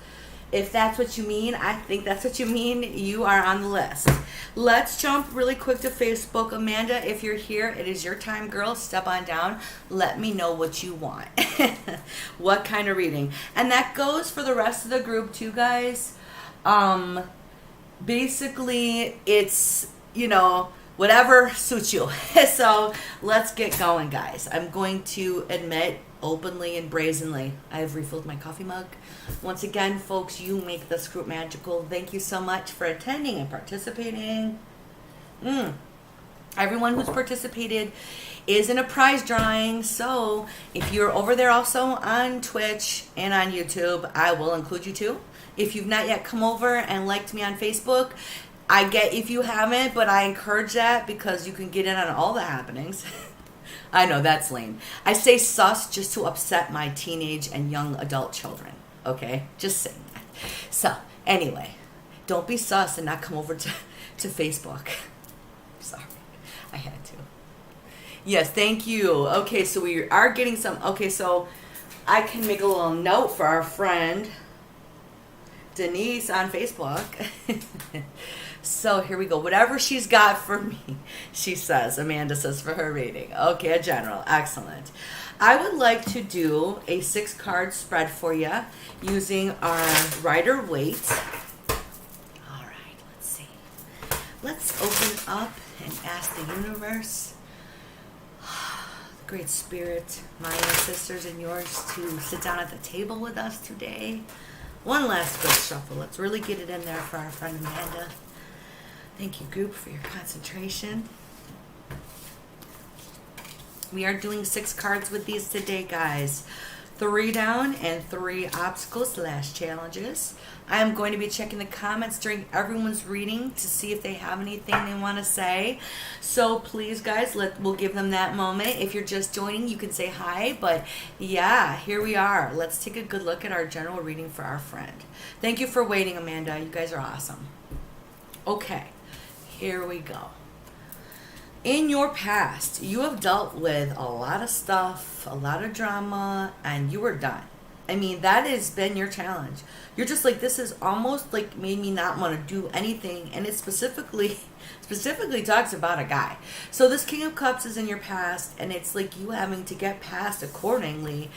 If that's what you mean, I think that's what you mean, you are on the list. Let's jump really quick to Facebook. Amanda, if you're here, it is your time, girl. Step on down. Let me know what you want. What kind of reading. And that goes for the rest of the group too, guys. Basically, it's, whatever suits you. So let's get going, guys. I'm going to admit openly and brazenly, I've refilled my coffee mug. Once again, folks, you make this group magical. Thank you so much for attending and participating. Everyone who's participated is in a prize drawing. So if you're over there also on Twitch and on YouTube, I will include you too. If you've not yet come over and liked me on Facebook, I get if you haven't, but I encourage that because you can get in on all the happenings. I know, that's lame. I say sus just to upset my teenage and young adult children. Okay? Just saying that. So, anyway, don't be sus and not come over to Facebook. Sorry. I had to. Yes, thank you. Okay, so we are getting some. Okay, so I can make a little note for our friend Denise on Facebook. So here we go. Whatever she's got for me, she says, Amanda says for her reading. Okay, a general. Excellent. I would like to do a 6-card spread for you using our Rider-Waite. All right, let's see. Let's open up and ask the universe, the Great Spirit, my ancestors and yours, to sit down at the table with us today. One last good shuffle. Let's really get it in there for our friend Amanda. Thank you, group, for your concentration. We are doing 6 cards with these today, guys. 3 down and 3 obstacles/challenges. I am going to be checking the comments during everyone's reading to see if they have anything they want to say. So please, guys, we'll give them that moment. If you're just joining, you can say hi. But yeah, here we are. Let's take a good look at our general reading for our friend. Thank you for waiting, Amanda. You guys are awesome. Okay, here we go. In your past, you have dealt with a lot of stuff, a lot of drama, and you were done. I mean, that has been your challenge. You're just like, this is almost like made me not want to do anything. And it specifically talks about a guy. So this King of Cups is in your past, and it's like you having to get past accordingly.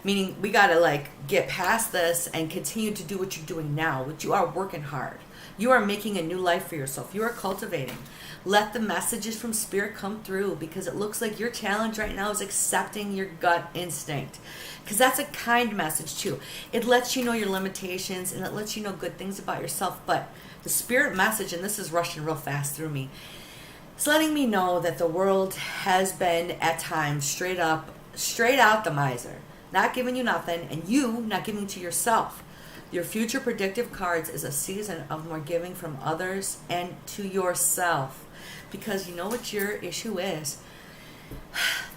Meaning we got to like get past this and continue to do what you're doing now, which you are working hard. You are making a new life for yourself. You are cultivating. Let the messages from Spirit come through, because it looks like your challenge right now is accepting your gut instinct. Because that's a kind message too. It lets you know your limitations and it lets you know good things about yourself. But the Spirit message, and this is rushing real fast through me, it's letting me know that the world has been at times straight out the miser. Not giving you nothing, and you not giving to yourself. Your future predictive cards is a season of more giving from others and to yourself. Because you know what your issue is.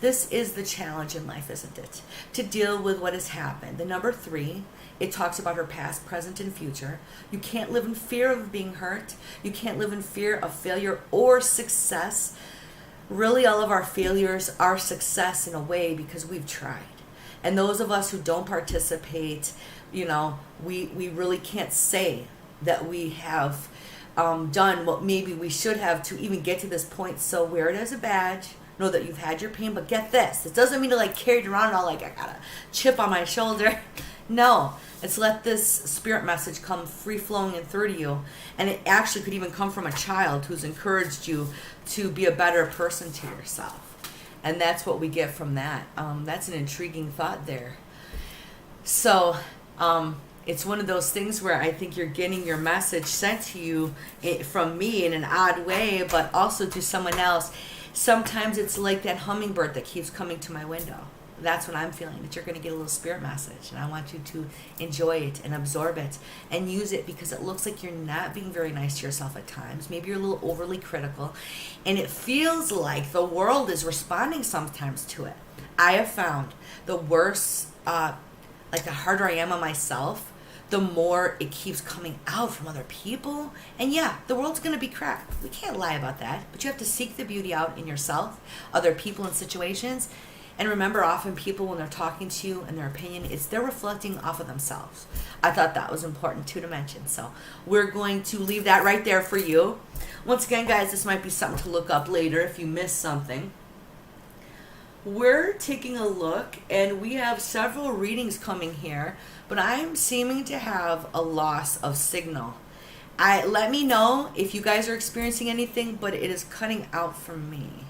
This is the challenge in life, isn't it? To deal with what has happened. The number 3, it talks about her past, present, and future. You can't live in fear of being hurt. You can't live in fear of failure or success. Really, all of our failures are success in a way because we've tried. And those of us who don't participate, we really can't say that we have done what maybe we should have to even get to this point. So wear it as a badge. Know that you've had your pain, but get this. It doesn't mean to like carry it around all like I got a chip on my shoulder. No, it's let this Spirit message come free-flowing and through to you. And it actually could even come from a child who's encouraged you to be a better person to yourself. And that's what we get from that. That's an intriguing thought there. So it's one of those things where I think you're getting your message sent to you from me in an odd way, but also to someone else. Sometimes it's like that hummingbird that keeps coming to my window. That's what I'm feeling, that you're going to get a little Spirit message. And I want you to enjoy it and absorb it and use it, because it looks like you're not being very nice to yourself at times. Maybe you're a little overly critical. And it feels like the world is responding sometimes to it. I have found the worst like the harder I am on myself, the more it keeps coming out from other people. And yeah, the world's going to be crap. We can't lie about that. But you have to seek the beauty out in yourself, other people, and situations. And remember, often people, when they're talking to you and their opinion, they're reflecting off of themselves. I thought that was important too to mention. So we're going to leave that right there for you. Once again, guys, this might be something to look up later if you missed something. We're taking a look, and we have several readings coming here, but I'm seeming to have a loss of signal. Let me know if you guys are experiencing anything, but it is cutting out from me.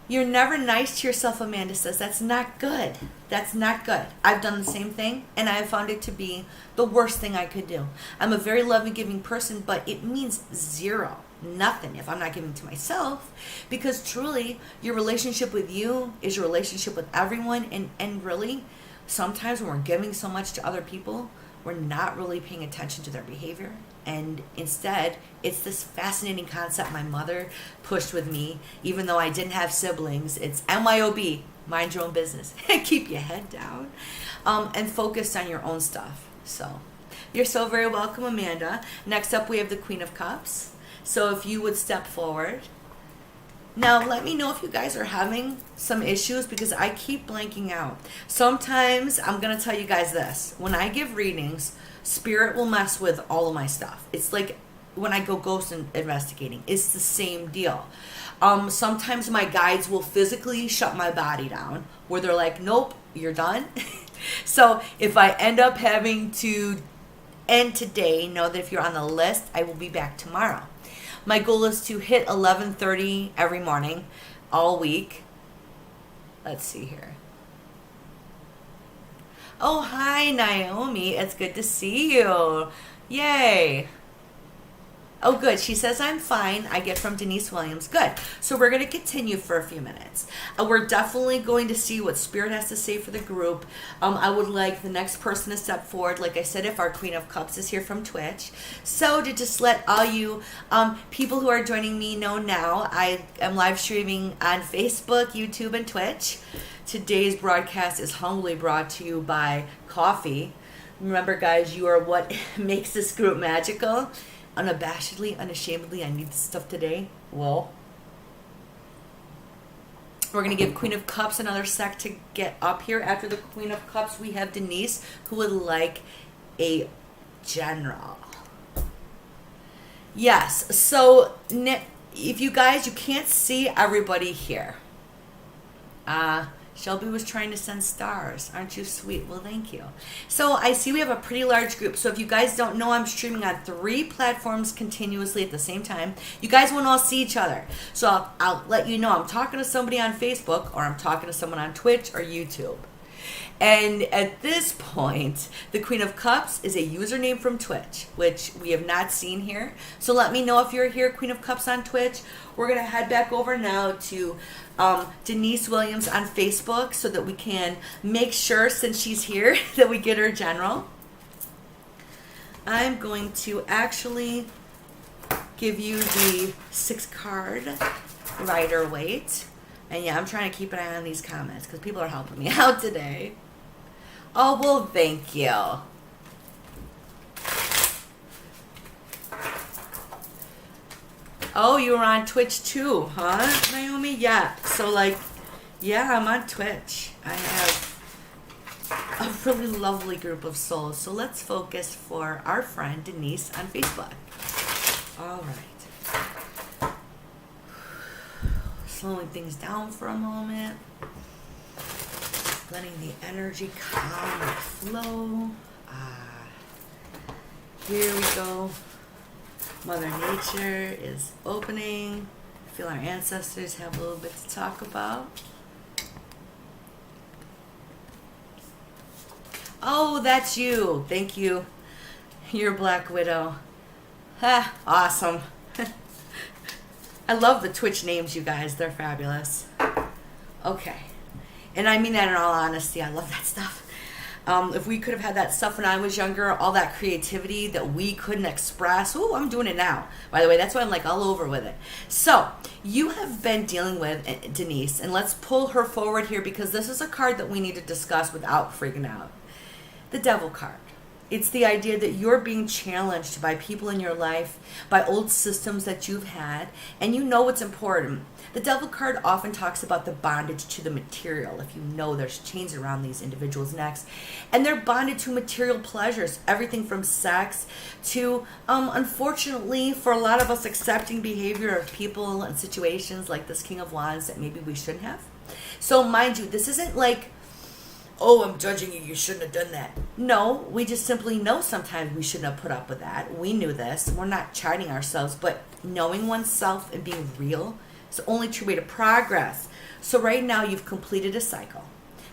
You're never nice to yourself, Amanda says. That's not good. That's not good. I've done the same thing, and I have found it to be the worst thing I could do. I'm a very loving, giving person, but it means zero, nothing if I'm not giving to myself, because truly, your relationship with you is your relationship with everyone, and really, sometimes when we're giving so much to other people, we're not really paying attention to their behavior. And instead, it's this fascinating concept my mother pushed with me, even though I didn't have siblings. It's MYOB, mind your own business. Keep your head down and focus on your own stuff. So you're so very welcome, Amanda. Next up, we have the Queen of Cups. So if you would step forward. Now, let me know if you guys are having some issues, because I keep blanking out. Sometimes, I'm going to tell you guys this. When I give readings, Spirit will mess with all of my stuff. It's like when I go ghost investigating. It's the same deal. Sometimes my guides will physically shut my body down, where they're like, nope, you're done. So if I end up having to end today, know that if you're on the list, I will be back tomorrow. My goal is to hit 11:30 every morning, all week. Let's see here. Oh, hi, Naomi. It's good to see you. Yay. Oh, good. She says, I'm fine. I get from Denise Williams. Good. So we're going to continue for a few minutes. We're definitely going to see what Spirit has to say for the group. I would like the next person to step forward. Like I said, if our Queen of Cups is here from Twitch. So to just let all you people who are joining me know now, I am live streaming on Facebook, YouTube, and Twitch. Today's broadcast is humbly brought to you by coffee. Remember, guys, you are what makes this group magical. Unabashedly, unashamedly, I need this stuff today. Well, we're going to give Queen of Cups another sec to get up here. After the Queen of Cups, we have Denise, who would like a general. Yes, so if you guys, you can't see everybody here. Shelby was trying to send stars. Aren't you sweet? Well, thank you. So I see we have a pretty large group. So if you guys don't know, I'm streaming on 3 platforms continuously at the same time. You guys won't all see each other. So I'll let you know I'm talking to somebody on Facebook, or I'm talking to someone on Twitch or YouTube. And at this point, the Queen of Cups is a username from Twitch, which we have not seen here. So let me know if you're here, Queen of Cups on Twitch. We're going to head back over now to Denise Williams on Facebook, so that we can make sure, since she's here, that we get her general. I'm going to actually give you the 6-card Rider-Waite. And yeah, I'm trying to keep an eye on these comments, because people are helping me out today. Oh, well, thank you. Oh, you were on Twitch too, huh, Naomi? Yeah. So, yeah, I'm on Twitch. I have a really lovely group of souls. So let's focus for our friend Denise on Facebook. All right. Slowing things down for a moment. Letting the energy calm and flow. Here we go. Mother Nature is opening. I feel our ancestors have a little bit to talk about. Oh, that's you. Thank you. You're Black Widow. Ha, awesome. I love the Twitch names, you guys. They're fabulous. Okay. And I mean that in all honesty. I love that stuff. If we could have had that stuff when I was younger, all that creativity that we couldn't express, ooh, I'm doing it now. By the way, that's why I'm like all over with it. So you have been dealing with Denise, and let's pull her forward here because this is a card that we need to discuss without freaking out. The Devil card. It's the idea that you're being challenged by people in your life, by old systems that you've had, and you know what's important. The Devil card often talks about the bondage to the material. If you know, there's chains around these individuals' necks, and they're bonded to material pleasures, everything from sex to, unfortunately, for a lot of us, accepting behavior of people and situations like this King of Wands that maybe we shouldn't have. So mind you, this isn't like, oh, I'm judging you, you shouldn't have done that. No, we just simply know sometimes we shouldn't have put up with that. We knew this. We're not chiding ourselves, but knowing oneself and being real is the only true way to progress. So right now you've completed a cycle.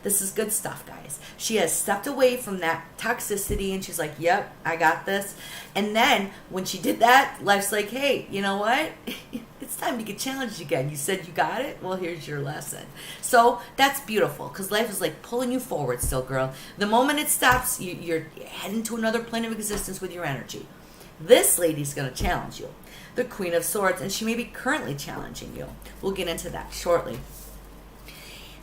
This is good stuff, guys. She has stepped away from that toxicity and she's like, yep, I got this. And then when she did that, life's like, hey, you know what? It's time to get challenged again. You said you got it? Well, here's your lesson. So that's beautiful because life is like pulling you forward still, girl. The moment it stops, you're heading to another plane of existence with your energy. This lady's going to challenge you. The Queen of Swords, and she may be currently challenging you. We'll get into that shortly.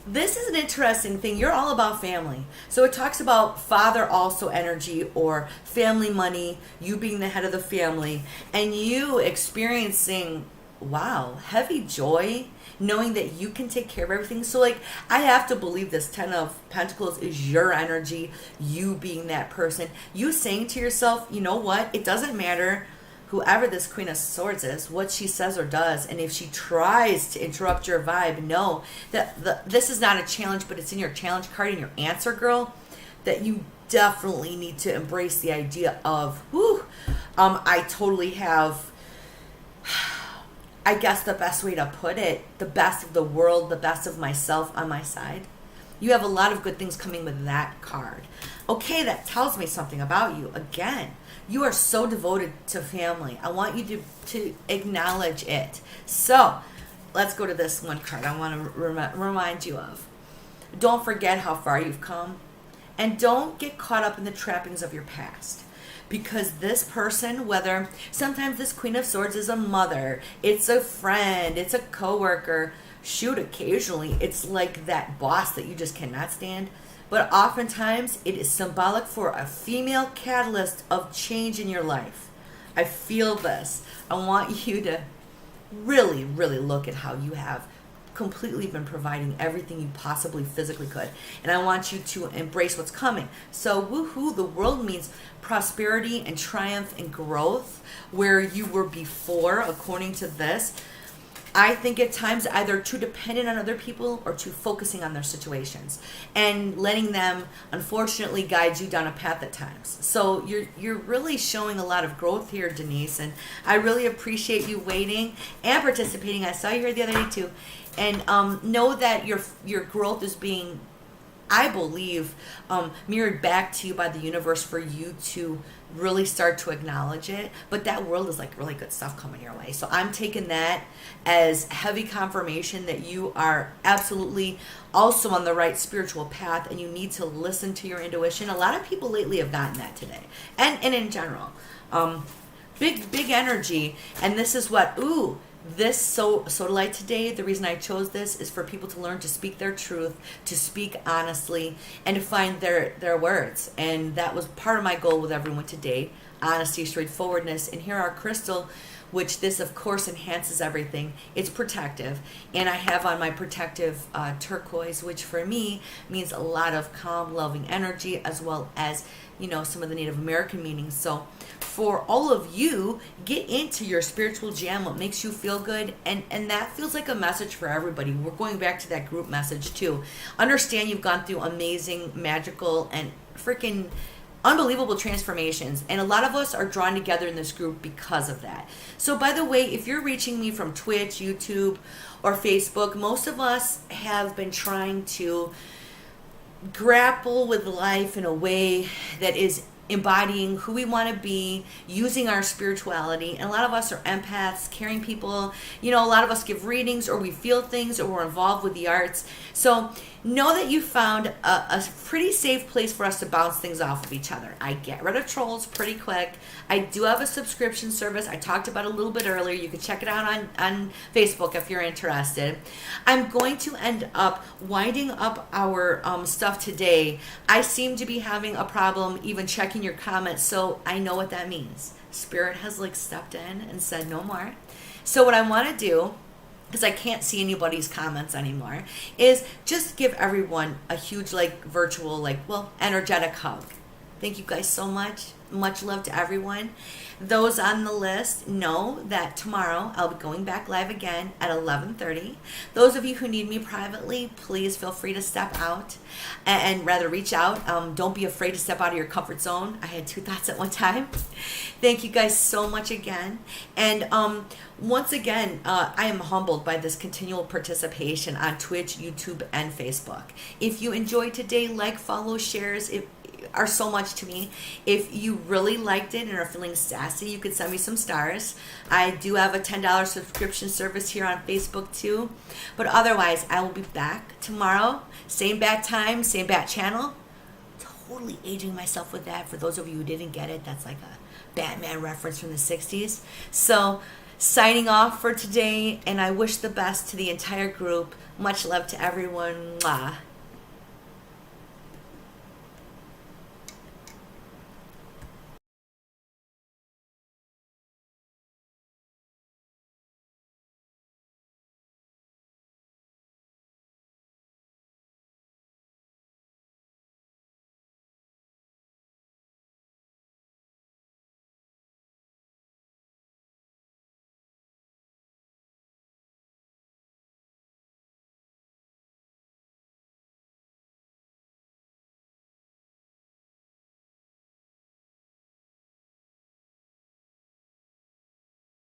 This is an interesting thing. You're all about family. So it talks about father also energy or family money, you being the head of the family, and you experiencing, wow, heavy joy, knowing that you can take care of everything. So like, I have to believe this 10 of Pentacles is your energy, you being that person. You saying to yourself, you know what? It doesn't matter whoever this Queen of Swords is, what she says or does, and if she tries to interrupt your vibe, know that this is not a challenge, but it's in your challenge card and your answer, girl, that you definitely need to embrace the idea of, I totally have, I guess the best way to put it, the best of the world, the best of myself on my side. You have a lot of good things coming with that card. Okay, that tells me something about you. Again, you are so devoted to family. I want you to acknowledge it. So let's go to this one card I want to remind you of. Don't forget how far you've come. And don't get caught up in the trappings of your past. Because this person, whether sometimes this Queen of Swords is a mother, it's a friend, it's a coworker, shoot, occasionally it's like that boss that you just cannot stand. But oftentimes it is symbolic for a female catalyst of change in your life. I feel this. I want you to really, really look at how you have completely been providing everything you possibly physically could. And I want you to embrace what's coming. So woohoo, the world means prosperity and triumph and growth where you were before, according to this. I think at times either too dependent on other people or too focusing on their situations and letting them unfortunately guide you down a path at times. So you're really showing a lot of growth here, Denise, and I really appreciate you waiting and participating. I saw you here the other day too. And know that your growth is being, I believe, mirrored back to you by the universe for you to really start to acknowledge it. But that world is like really good stuff coming your way. So I'm taking that as heavy confirmation that you are absolutely also on the right spiritual path and you need to listen to your intuition. A lot of people lately have gotten that today. And in general. Big energy. And this is what, this sodalite today, the reason I chose this is for people to learn to speak their truth, to speak honestly, and to find their words. And that was part of my goal with everyone today, honesty, straightforwardness. And here our crystal, which this of course enhances everything. It's protective. And I have on my protective turquoise, which for me means a lot of calm, loving energy, as well as, some of the Native American meanings. So for all of you, get into your spiritual jam, what makes you feel good. And that feels like a message for everybody. We're going back to that group message too. Understand you've gone through amazing, magical, and freaking unbelievable transformations. And a lot of us are drawn together in this group because of that. So by the way, if you're reaching me from Twitch, YouTube, or Facebook, most of us have been trying to grapple with life in a way that is embodying who we want to be, using our spirituality. And a lot of us are empaths, caring people. A lot of us give readings, or we feel things, or we're involved with the arts. So know that you found a pretty safe place for us to bounce things off of each other. I get rid of trolls pretty quick. I do have a subscription service. I talked about it a little bit earlier. You can check it out on Facebook if you're interested. I'm going to end up winding up our stuff today. I seem to be having a problem even checking your comments, so I know what that means. Spirit has like stepped in and said no more. So what I want to do, because I can't see anybody's comments anymore, is just give everyone a huge like virtual energetic hug. Thank you guys so much. Much love to everyone. Those on the list know that tomorrow I'll be going back live again at 11:30. Those of you who need me privately, please feel free to step out and rather reach out. Don't be afraid to step out of your comfort zone. I had two thoughts at one time. Thank you guys so much again. And once again, I am humbled by this continual participation on Twitch, YouTube, and Facebook. If you enjoyed today, like, follow, shares, are so much to me. If you really liked it and are feeling sassy, you could send me some stars. I do have a $10 subscription service here on Facebook too. But otherwise, I will be back tomorrow. Same bat time, same bat channel. Totally aging myself with that. For those of you who didn't get it, that's like a Batman reference from the 60s. So, signing off for today, and I wish the best to the entire group. Much love to everyone. Mwah.